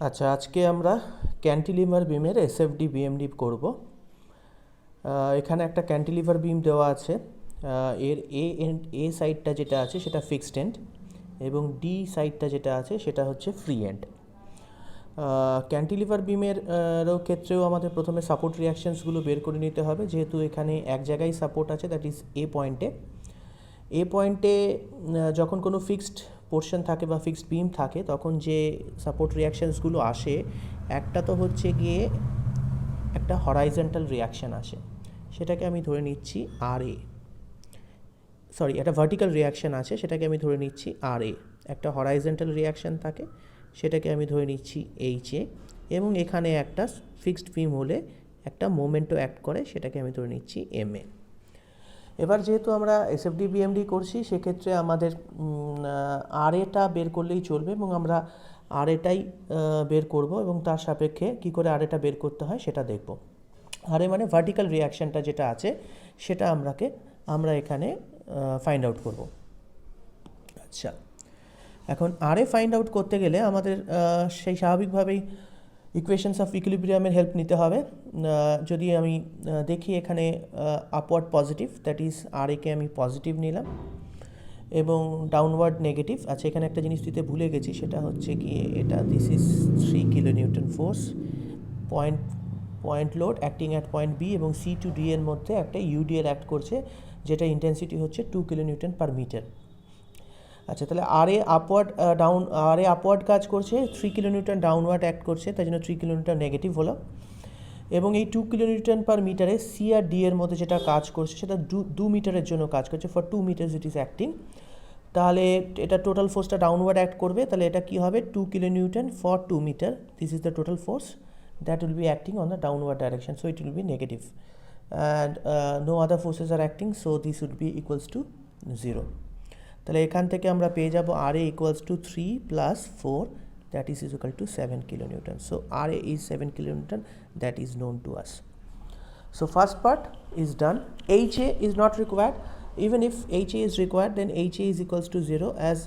আচ্ছা, আজকে আমরা ক্যান্টিলিভার বিমের এসএফডি বিএমডি করব। এখানে একটা ক্যান্টিলিভার বিম দেওয়া আছে। এর এ সাইডটা যেটা আছে সেটা ফিক্সড এন্ড এবং ডি সাইডটা যেটা আছে সেটা হচ্ছে ফ্রি এন্ড। ক্যান্টিলিভার বিমের ক্ষেত্রেও আমাদের প্রথমে সাপোর্ট রিয়াকশানসগুলো বের করে নিতে হবে, যেহেতু এখানে এক জায়গায় সাপোর্ট আছে, দ্যাট ইজ এ পয়েন্টে যখন কোনো ফিক্সড পোর্শন থাকে বা ফিক্সড বিম থাকে তখন যে সাপোর্ট রিয়াকশানসগুলো আসে, একটা তো হচ্ছে গিয়ে একটা হরাইজন্টাল রিয়াকশান আসে, সেটাকে আমি ধরে নিচ্ছি আর এ, সরি একটা ভার্টিক্যাল রিয়াকশান আছে, সেটাকে আমি ধরে নিচ্ছি আর এ। একটা হরাইজন্টাল রিয়াকশান থাকে, সেটাকে আমি ধরে নিচ্ছি এইচ এ, এবং এখানে একটা ফিক্সড বিম হলে একটা মোমেন্টও অ্যাক্ট করে, সেটাকে আমি ধরে নিচ্ছি এম এ। এবার যেহেতু আমরা এসএফডি বিএমডি করছি, সেক্ষেত্রে আমাদের আর এটা বের করলেই চলবে, এবং আমরা আর এটাই বের করব, এবং তার সাপেক্ষে কী করে আর এটা বের করতে হয় সেটা দেখব। আর এ মানে ভার্টিক্যাল রিয়াকশানটা যেটা আছে সেটা আমরা এখানে ফাইন্ড আউট করব। আচ্ছা, এখন আর এ ফাইন্ড আউট করতে গেলে আমাদের সেই স্বাভাবিকভাবেই ইকুয়েশনস অফ ইকুইলিব্রিয়ামের হেল্প নিতে হবে। যদি আমি দেখি এখানে আপওয়ার্ড পজিটিভ, দ্যাট ইজ আর একে আমি পজিটিভ নিলাম, এবং ডাউনওয়ার্ড নেগেটিভ। আচ্ছা, এখানে একটা জিনিস দিতে ভুলে গেছি, সেটা হচ্ছে গিয়ে এটা this is 3 kilo newton force, point load acting at point B, এবং সি টু ডি এর মধ্যে একটা ইউডিএল অ্যাক্ট করছে, যেটা ইন্টেন্সিটি হচ্ছে 2 কিলো নিউটন পার মিটার। আচ্ছা, তাহলে আর এ আপওয়ার্ড কাজ করছে, 3 কিলো নিউটন ডাউনওয়ার্ড অ্যাক্ট করছে, তাই জন্য 3 কিলো নিউটন নেগেটিভ হলো। এবং এই 2 কিলো নিউটন পার মিটারে সি আর ডি এর মধ্যে যেটা কাজ করছে সেটা 2 মিটারের জন্য কাজ করছে, for 2 metres it is acting. তাহলে এটা টোটাল ফোর্সটা ডাউনওয়ার্ড অ্যাক্ট করবে, তাহলে এটা কী হবে, 2 kilo newton for 2 metre, this is the total force that will be acting on the downward direction, so it will be negative, and no other forces are acting, so this would be equals to 0। তাহলে এখান থেকে আমরা পেয়ে যাব R A equals to 3 plus 4, that is equal to 7 kilonewton. So RA is 7 kilonewton, that is known to us. So first part is done. HA is not required. Even if HA is required, then HA is equals to 0, as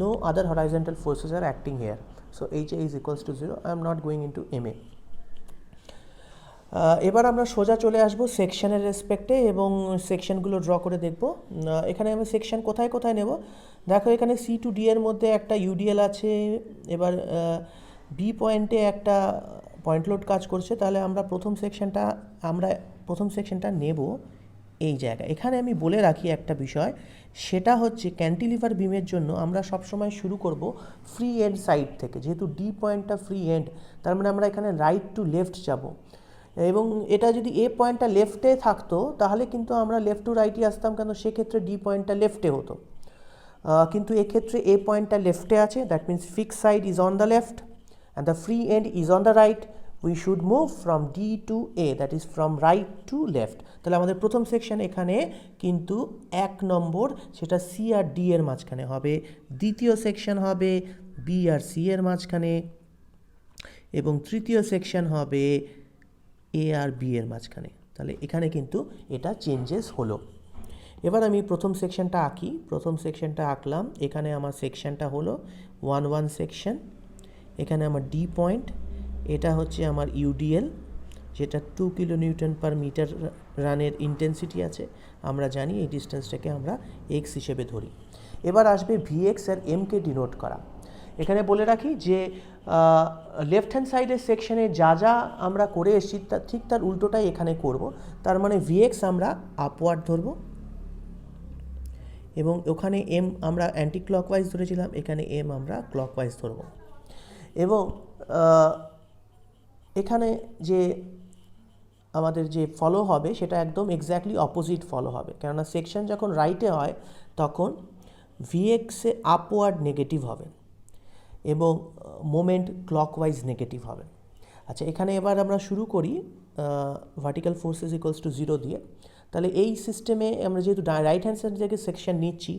no other horizontal forces are acting here. So HA is equals to 0. I am not going into MA. এবার আমরা সোজা চলে আসব সেকশনের রেসপেক্টে, এবং সেকশনগুলো draw করে দেখব। এখানে আমি সেকশন কোথায় কোথায় নেব, দেখো এখানে সি টু ডি এর মধ্যে একটা ইউডিএল আছে, এবার বি পয়েন্টে একটা পয়েন্ট লোড কাজ করছে, তাহলে আমরা প্রথম সেকশনটা নেব এই জায়গায়। এখানে আমি বলে রাখি একটা বিষয়, সেটা হচ্ছে ক্যান্টিলিভার বিমের জন্য আমরা সবসময় শুরু করব ফ্রি এন্ড সাইড থেকে, যেহেতু ডি পয়েন্টটা ফ্রি এন্ড, তার মানে আমরা এখানে রাইট টু লেফট যাব, এবং এটা যদি এ পয়েন্টটা লেফটে থাকতো তাহলে কিন্তু আমরা লেফট টু রাইটই আসতাম, কেন সেক্ষেত্রে ডি পয়েন্টটা লেফটে হতো। কিন্তু এক্ষেত্রে এ পয়েন্টটা লেফটে আছে, that means fix side is on the left and the free end is on the right. We should move from D to A, that is from right to left. তাহলে আমাদের প্রথম সেকশন এখানে কিন্তু 1 নম্বর, সেটা সি আর D এর মাঝখানে হবে। দ্বিতীয় সেকশন হবে বি আর সি এর মাঝখানে, এবং তৃতীয় সেকশন হবে এ আর বি এর মাঝখানে। তাহলে এখানে কিন্তু এটা চেঞ্জেস হলো। এবার আমি প্রথম সেকশনটা আঁকি, প্রথম সেকশনটা আঁকলাম। এখানে আমার সেকশনটা হলো 1 সেকশন, এখানে আমার ডি পয়েন্ট, এটা হচ্ছে আমার ইউডিএল, যেটা 2 কিলো নিউটন পার মিটার রানের ইন্টেন্সিটি আছে। আমরা জানি এই ডিস্টেন্সটাকে আমরা এক্স হিসেবে ধরি। এবার আসবে ভিএক্স আর এমকে ডিনোট করা। এখানে বলে রাখি যে লেফট হ্যান্ড সাইডের সেকশনে যা যা আমরা করে এসেছি ঠিক তার উল্টোটাই এখানে করব। তার মানে ভিএক্স আমরা আপওয়ার্ড ধরব, এবং ওখানে এম আমরা অ্যান্টি ক্লকওয়াইজ ধরেছিলাম, এখানে এম আমরা ক্লকওয়াইজ ধরব। এবং এখানে যে আমাদের যে ফলো হবে সেটা একদম এক্স্যাক্টলি অপোজিট ফলো হবে, কেননা সেকশন যখন রাইটে হয় তখন ভিএক্সে আপওয়ার্ড নেগেটিভ হবে এবং মোমেন্ট ক্লকওয়াইজ নেগেটিভ হবে। আচ্ছা, এখানে এবার আমরা শুরু করি ভার্টিক্যাল ফোর্সেস ইকুয়ালস টু 0 দিয়ে। তাহলে এই সিস্টেমে আমরা যেহেতু রাইট হ্যান্ড সাইড থেকে সেকশন নিচ্ছি,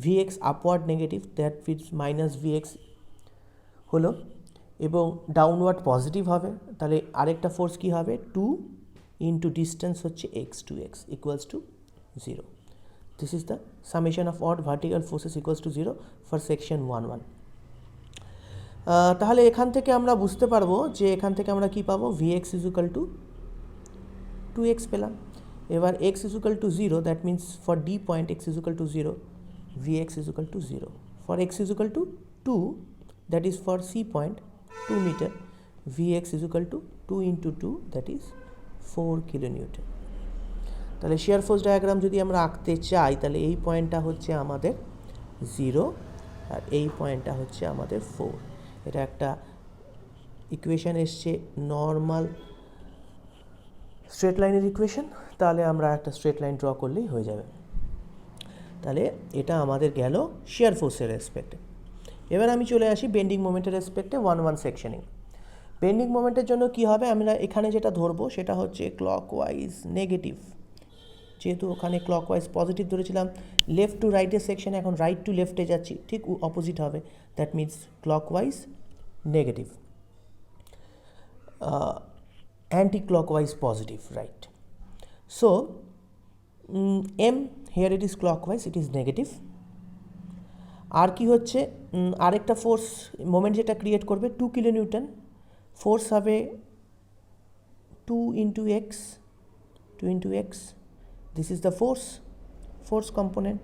VX upward negative, that fits minus VX হলো, এবং ডাউনওয়ার্ড পজিটিভ হবে। তাহলে আরেকটা ফোর্স কী হবে, 2 ইন্টু ডিস্টেন্স হচ্ছে x to x equals to 0। This is the summation of odd vertical forces equals to 0 for section 1. তাহলে এখান থেকে আমরা বুঝতে পারবো যে এখান থেকে আমরা কি পাবো, vx is equal two 2x পেলাম। এবার x is equal to 0, that means for D point x is equal to 0, vx is equal to 0। For x is equal to 2, that is for c point 2 metre, vx is equal to 2 into 2, that is 4 kilonewton. তাহলে shear force diagram যদি আমরা আঁকতে চাই, তাহলে এই পয়েন্টটা হচ্ছে আমাদের 0 আর এই পয়েন্টটা হচ্ছে আমাদের 4। এটা একটা ইকুয়েশন এসছে নর্মাল স্ট্রেট লাইনের ইকুয়েশন। তাহলে আমরা একটা স্ট্রেট লাইন ড্র করলেই হয়ে যাবে। তাহলে এটা আমাদের গেল শিয়ার ফোর্সের রেসপেক্টে। এবার আমি চলে আসি বেন্ডিং মোমেন্টের রেসপেক্টে 1-1 সেকশনিং। বেন্ডিং মোমেন্টের জন্য কি হবে, আমরা এখানে যেটা ধরবো সেটা হচ্ছে ক্লকওয়াইজ নেগেটিভ। যেহেতু ওখানে ক্লকওয়াইজ পজিটিভ ধরেছিলাম, লেফট টু রাইটের সেকশনে এখন রাইট টু লেফটে যাচ্ছি, ঠিক অপোজিট হবে, that means clockwise negative, anti-clockwise positive, right? So m here it is clockwise, it is negative. আর কি হচ্ছে, আরেকটা ফোর্স মোমেন্ট যেটা ক্রিয়েট করবে 2 কিলোনিউটন, ফোর্স হবে 2 into x, 2 into x, this is the force component,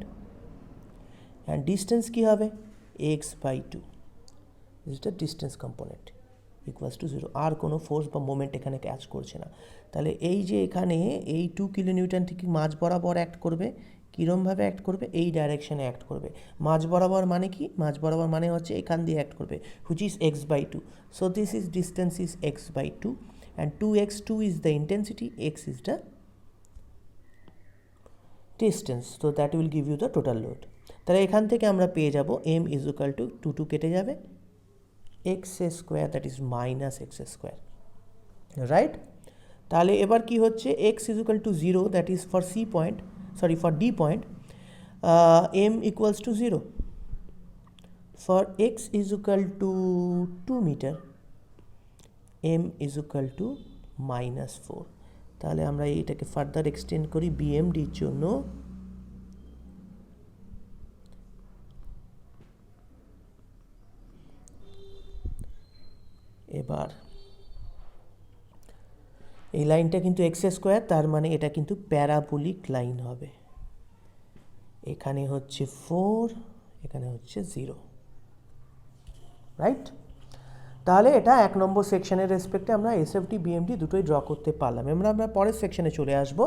and distance কী হবে, x by 2, this is the distance component equals to 0। আর কোনো ফোর্স বা মোমেন্ট এখানে কাজ করছে না। তাহলে এই যে এখানে এই 2 কিলোনিউটন ঠিক মাঝ বরাবর অ্যাক্ট করবে, কীরমভাবে অ্যাক্ট করবে, এই ডাইরেকশনে অ্যাক্ট করবে। মাঝ বরাবর মানে কি, মাঝ বরাবর মানে হচ্ছে এখান দিয়ে অ্যাক্ট করবে, which is x by 2। So this is distance is x by 2 and 2x, 2 is the intensity, x is the distance, so that will give you the total load. তাহলে এখান থেকে আমরা পেয়ে যাব m ইজ ইকুয়াল টু 2 কেটে যাবে, x square, that is minus x square, right. তাহলে এবার কি হচ্ছে, x is equal to 0, that is for C point, sorry for D point, M equals to 0, for x is equal to 2 metre, M is equal to -4। তাহলে আমরা এইটাকে further extend করি বিএমডির জন্য। এবার এই লাইনটা কিন্তু এক্স স্কোয়ার, তার মানে এটা কিন্তু প্যারাবোলিক লাইন হবে। এখানে হচ্ছে 4, এখানে হচ্ছে 0, রাইট। তাহলে এটা 1 নম্বর সেকশনের রেসপেক্টে আমরা এসএফডি বিএমডি দুটোই ড্র করতে পারলাম। আমরা পরের সেকশনে চলে আসব।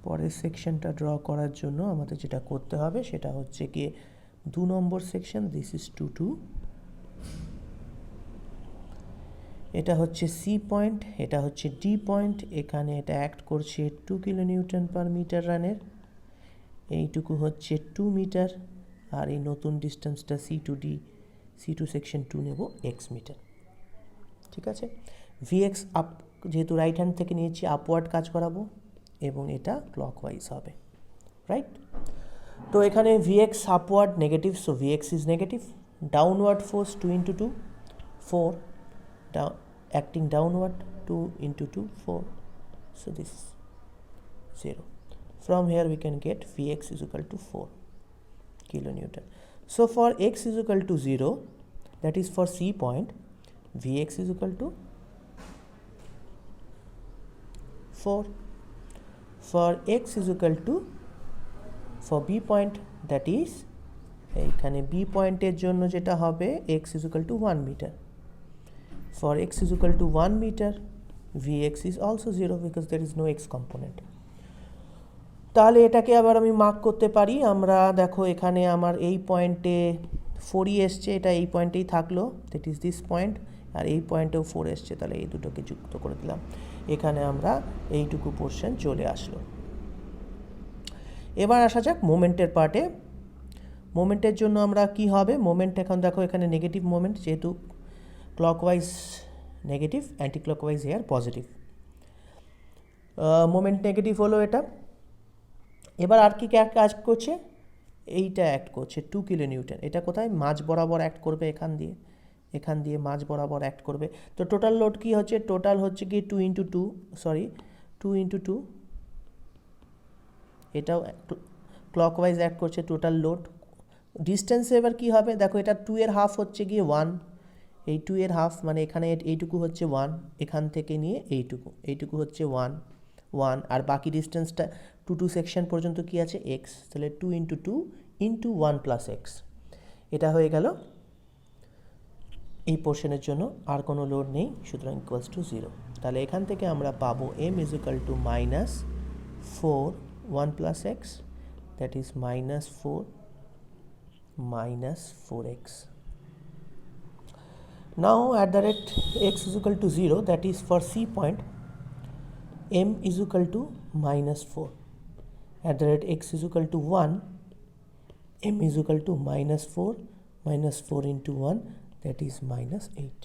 পরের সেকশনটা ড্র করার জন্য আমাদের যেটা করতে হবে সেটা হচ্ছে কি 2 নম্বর সেকশন, দিস ইজ 2, এটা হচ্ছে সি পয়েন্ট, এটা হচ্ছে ডি পয়েন্ট, এখানে এটা অ্যাক্ট করছে 2 কিলোনিউটন পার মিটার রানের, এইটুকু হচ্ছে 2 মিটার, আর এই নতুন ডিস্টেন্সটা C to D, C to section 2 নেব এক্স মিটার, ঠিক আছে। ভিএক্স আপ, যেহেতু রাইট হ্যান্ড থেকে নিয়েছি, আপওয়ার্ড কাজ করাবো এবং এটা ক্লকওয়াইজ হবে, রাইট। তো এখানে VX upward negative, so VX is negative, downward force 2 into 2, 4, acting downward 2 into 2, 4, so this is 0. From here we can get Vx is equal to 4 kilonewton. So for x is equal to 0, that is for C point, Vx is equal to 4. For x is equal to, for B point, that is এইখানে B পয়েন্টের জন্য যেটা হবে x is equal to 1 meter. For x is equal to 1 meter, Vx is also 0 because there is no x component. তাহলে এটাকে আবার আমি mark করতে পারি। আমরা দেখো এখানে আমার এই পয়েন্টে 4 এসছে, এটা এই পয়েন্টেই থাকলো, দ্যাট ইজ দিস পয়েন্ট, আর এই পয়েন্টেও 4 এসছে, তাহলে এই দুটোকে যুক্ত করে দিলাম, এখানে আমরা এইটুকু পোর্শন চলে আসলো। এবার আসা যাক মোমেন্টের পার্টে। মোমেন্টের জন্য আমরা কি হবে, মোমেন্ট এখন দেখো এখানে নেগেটিভ মোমেন্ট, যেহেতু clockwise negative, anti clockwise here positive, moment negative হলো এটা। এবার আর কি কাজ করছে, এইটা অ্যাক্ট করছে 2 কিলোনিউটন, এটা কোথায়, মাঝ বরাবর অ্যাক্ট করবে, এখান দিয়ে মাঝ বরাবর অ্যাক্ট করবে। তো টোটাল লোড কি হচ্ছে, টোটাল হচ্ছে কি 2 ইন্টু 2, এটাও ক্লকওয়াইজ অ্যাক্ট করছে, টোটাল লোড ডিস্টেন্সে এবার কী হবে দেখো, এটা 2 এর হাফ হচ্ছে গিয়ে 1, এই 2 এর হাফ মানে এখানে এইটুকু হচ্ছে 1, এখান থেকে নিয়ে এইটুকু হচ্ছে 1, আর বাকি ডিস্টেন্সটা 2 সেকশন পর্যন্ত কি আছে x, তাহলে 2 ইন্টু 2 ইন্টু 1 প্লাস এক্স, এটা হয়ে গেল এই পোর্শনের জন্য। আর কোনো লোড নেই, সুতরাং ইকুয়ালস টু 0। তাহলে এখান থেকে আমরা পাবো m is equal to -4 1 plus x, that is -4 4x. Now at the rate x is equal to 0, that is for C point, m is equal to -4. At the rate x is equal to 1, m is equal to -4 into 1, that is -8.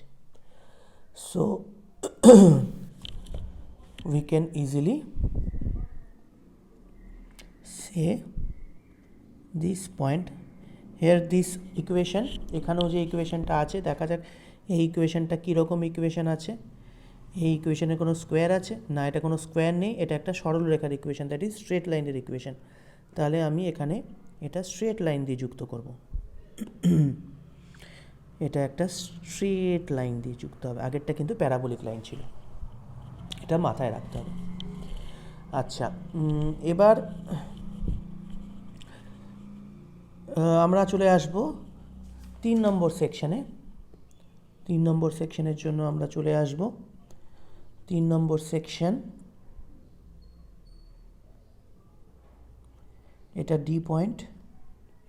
So we can easily say this point here, this equation, এখানেও যে ইকুয়েশনটা আছে দেখা যাক এই ইকুয়েশনটা কীরকম equation আছে। এই ইকুয়েশনে কোনো স্কোয়ার আছে না, এটা কোনো স্কোয়ার নেই, এটা একটা সরল রেখার ইকুয়েশন, দ্যাট ইজ স্ট্রেট লাইনের ইকুয়েশন। তাহলে আমি এখানে এটা স্ট্রেট লাইন দিয়ে যুক্ত করব, এটা একটা স্ট্রেট লাইন দিয়ে যুক্ত হবে, আগেরটা কিন্তু প্যারাবোলিক লাইন ছিল, এটা মাথায় রাখতে হবে। আচ্ছা, এবার আমরা চলে আসব 3 নম্বর সেকশনে। 3 নম্বর সেকশনের জন্য আমরা চলে আসব 3 নম্বর সেকশন, এটা ডি পয়েন্ট,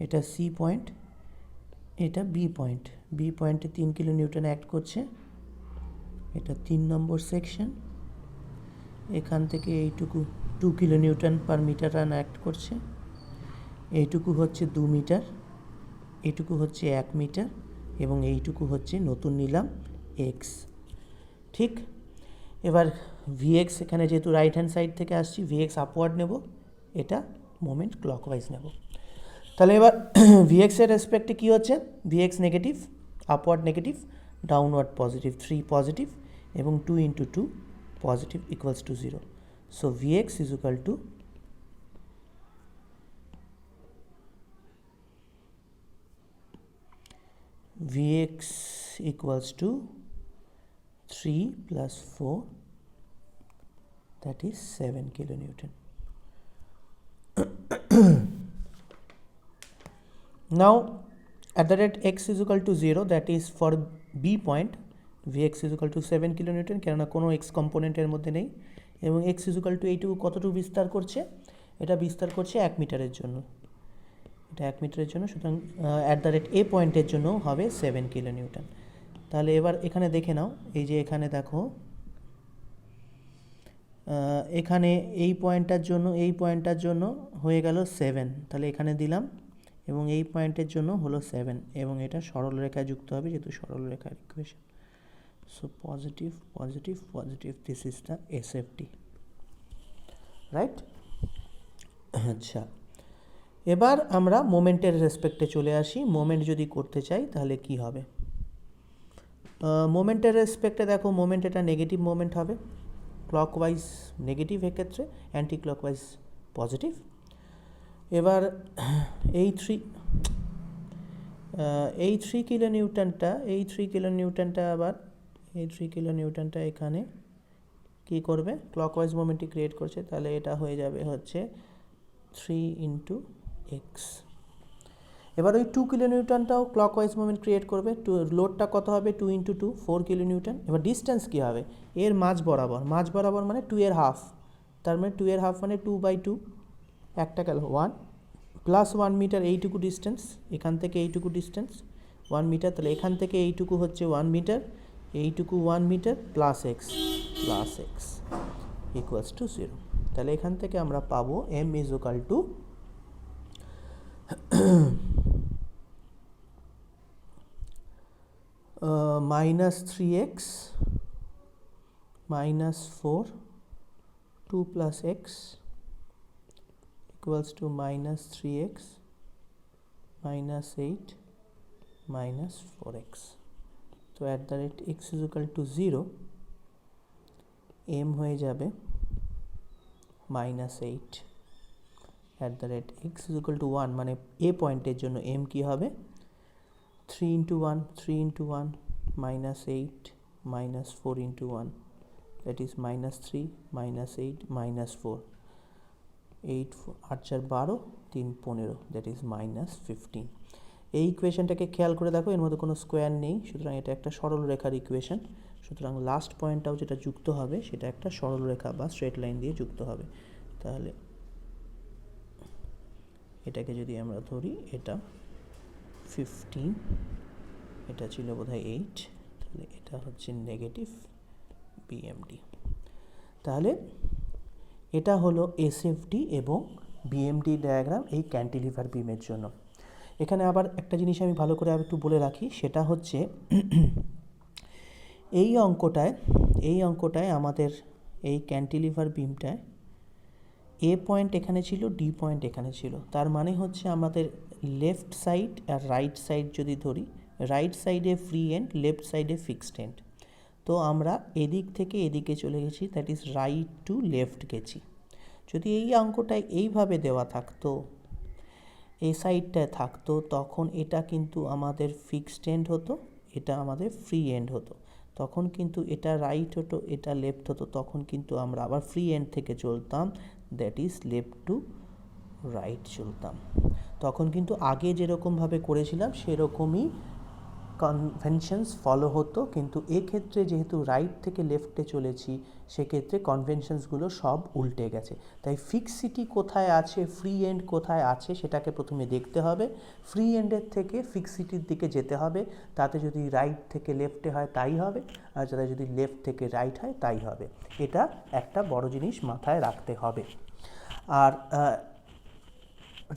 এটা সি পয়েন্ট, এটা বি পয়েন্ট। বি পয়েন্টে 3 কিলো নিউটন অ্যাক্ট করছে, এটা 3 নম্বর সেকশন। এখান থেকে এইটুকু 2 kilo newton per metre run act করছে, এইটুকু হচ্ছে 2 মিটার, এইটুকু হচ্ছে 1 মিটার, এবং এইটুকু হচ্ছে নতুন নিলাম এক্স। ঠিক, এবার ভিএক্স এখানে যেহেতু রাইট হ্যান্ড সাইড থেকে আসছি, ভিএক্স আপওয়ার্ড নেব, এটা মোমেন্ট ক্লকওয়াইজ নেব। তাহলে এবার ভিএক্সের রেসপেক্টে কী হচ্ছে, VX negative, upward negative, downward positive, 3 positive এবং 2 into 2 positive equals to 0। So VX is equal two Vx equals to 3 plus 4, that is 7 kilonewton. Now at the rate x is equal to 0, that is for B point, Vx is equal to 7 kilonewton, কেননা কোনো x কম্পোনেন্টের মধ্যে নেই, এবং x is equal to এইটুকু কতটুকু বিস্তার করছে, এটা বিস্তার করছে 1 মিটারের জন্য, এটা 1 মিটারের জন্য, সুতরাং অ্যাট দ্য রেট এ পয়েন্টের জন্য হবে 7 কিলো নিউটন। তাহলে এবার এখানে দেখে নাও, এই যে এখানে দেখো এখানে এই পয়েন্টটার জন্য হয়ে গেল 7, তাহলে এখানে দিলাম, এবং এই পয়েন্টের জন্য হলো 7, এবং এটা সরল রেখায় যুক্ত হবে যেহেতু সরল রেখার equation. So positive positive positive, this is the SFT, right. আচ্ছা, এবার আমরা মোমেন্টের রেসপেক্টে চলে আসি। মোমেন্ট যদি করতে চাই তাহলে কি হবে, মোমেন্টের রেসপেক্টে দেখো, মোমেন্ট এটা নেগেটিভ মোমেন্ট হবে, ক্লকওয়াইজ নেগেটিভ, এক্ষেত্রে অ্যান্টি ক্লকওয়াইজ পজিটিভ। এবার এই 3 কিলো নিউটনটা আবার এই 3 কিলো নিউটনটা এখানে কি করবে, ক্লকওয়াইজ মোমেন্টই ক্রিয়েট করছে, তাহলে এটা হয়ে যাবে হচ্ছে 3 ইন্টু এক্স। এবার ওই 2 কিলো নিউটনটাও ক্লকওয়াইজ মোমেন্ট ক্রিয়েট করবে, লোডটা কত হবে, 2 ইন্টু 2 4 কিলো নিউটন। এবার ডিস্টেন্স কী হবে, এর মাঝ বরাবর মানে 2 এর হাফ, তার মানে 2 এর হাফ মানে 2/2, একটা গেল 1 প্লাস 1 মিটার, এইটুকু ডিস্টেন্স, এখান থেকে এইটুকু ডিস্টেন্স 1 মিটার, তাহলে এখান থেকে এইটুকু হচ্ছে 1 মিটার, এইটুকু 1 metre plus x equals to 0। তাহলে এখান থেকে আমরা পাবো m is equal to -3x -4 2 plus x equals to -3x -8 -4x. So at the rate x is equal to 0, m হয়ে যাবে -8, x ইজ ইকুয়াল টু 1, মানে এ পয়েন্টের জন্য m কী হবে 3 into 1, 3 into 1 minus 8 minus 4 into 1, that is minus 3 minus 8 minus 4, 8 8 4 12 3 15, that is minus 15। এই ইকুয়েশনটাকে খেয়াল করে দেখো, এর মধ্যে কোনো স্কোয়ার নেই, সুতরাং এটা একটা সরল রেখার ইকুয়েশন। সুতরাং লাস্ট পয়েন্টটাও যেটা যুক্ত হবে সেটা একটা সরল রেখা বা স্ট্রেট লাইন দিয়ে যুক্ত হবে। তাহলে এটাকে যদি আমরা ধরি, এটা 15, এটা ছিল বোধহয় 8, তাহলে এটা হচ্ছে নেগেটিভ বিএমডি। তাহলে এটা হলো এসএফডি এবং বিএমডি ডায়াগ্রাম এই ক্যান্টিলিভার বিমের জন্য। এখানে আবার একটা জিনিস আমি ভালো করে একটু বলে রাখি, সেটা হচ্ছে এই অঙ্কটায় আমাদের এই ক্যান্টিলিভার বিমটায় এ পয়েন্ট এখানে ছিল, ডি পয়েন্ট এখানে ছিল। তার মানে হচ্ছে আমাদের লেফট সাইড আর রাইট সাইড যদি ধরি, রাইট সাইডে ফ্রি এন্ড, লেফট সাইডে ফিক্সড এন্ড। তো আমরা এদিক থেকে এদিকে চলে গেছি, that is right to left গেছি। যদি এই অঙ্কটায় এইভাবে দেওয়া থাকতো, এই সাইডটায় থাকতো, তখন এটা কিন্তু আমাদের ফিক্সড এন্ড হতো, এটা আমাদের ফ্রি এন্ড হতো। তখন কিন্তু এটা রাইট হতো, এটা লেফট হতো, তখন কিন্তু আমরা আবার ফ্রি এন্ড থেকে চলতাম, that is left to right চলতাম। তখন কিন্তু আগে যেরকমভাবে করেছিলাম সেরকমই কনভেনশনস ফলো হতো, কিন্তু এক্ষেত্রে যেহেতু রাইট থেকে লেফটে চলেছি, সেক্ষেত্রে কনভেনশনসগুলো সব উল্টে গেছে। তাই ফিক্সিটি কোথায় আছে, ফ্রি এন্ড কোথায় আছে, সেটাকে প্রথমে দেখতে হবে। ফ্রি এন্ডের থেকে ফিক্সিটির দিকে যেতে হবে, তাতে যদি রাইট থেকে লেফটে হয় তাই হবে, আর যাতে যদি লেফট থেকে রাইট হয় তাই হবে। এটা একটা বড় জিনিস মাথায় রাখতে হবে। আর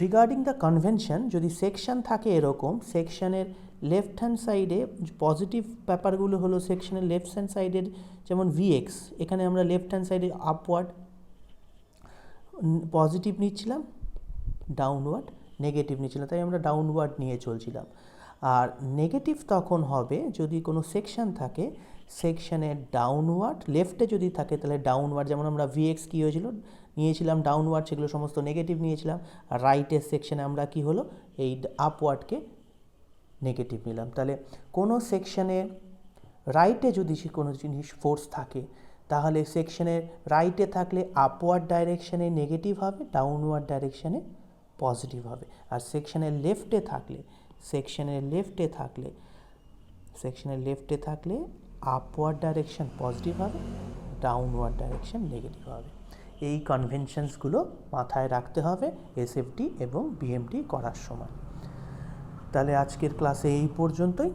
রিগার্ডিং দ্য কনভেনশন, যদি সেকশন থাকে এরকম, সেকশনের লেফট হ্যান্ড সাইডে পজিটিভ ব্যাপারগুলো হলো, সেকশনের লেফট হ্যান্ড সাইডের যেমন ভিএক্স, এখানে আমরা লেফট হ্যান্ড সাইডে আপওয়ার্ড পজিটিভ নিচ্ছিলাম, ডাউনওয়ার্ড নেগেটিভ নিচ্ছিলাম, তাই আমরা ডাউনওয়ার্ড নিয়ে চলছিলাম। আর নেগেটিভ তখন হবে যদি কোনো সেকশন থাকে, সেকশনের ডাউনওয়ার্ড, লেফটে যদি থাকে তাহলে ডাউনওয়ার্ড, যেমন আমরা ভিএক্স কী হয়েছিল নিয়েছিলাম ডাউনওয়ার্ড, সেগুলো সমস্ত নেগেটিভ নিয়েছিলাম। আর রাইটের সেকশনে আমরা কি হলো, এই আপওয়ার্ডকে নেগেটিভ নিলাম। তাহলে কোনো সেকশনে রাইটে যদি কোনো জিনিস ফোর্স থাকে, তাহলে সেকশনের রাইটে থাকলে আপওয়ার্ড ডাইরেকশানে নেগেটিভ হবে, ডাউনওয়ার্ড ডাইরেকশানে পজিটিভ হবে। আর সেকশনের লেফটে থাকলে আপওয়ার্ড ডাইরেকশন পজিটিভ হবে, ডাউনওয়ার্ড ডাইরেকশন নেগেটিভ হবে। এই কনভেনশনসগুলো মাথায় রাখতে হবে এসএফডি এবং বিএমডি করার সময়। তাহলে আজকের ক্লাসে এই পর্যন্তই।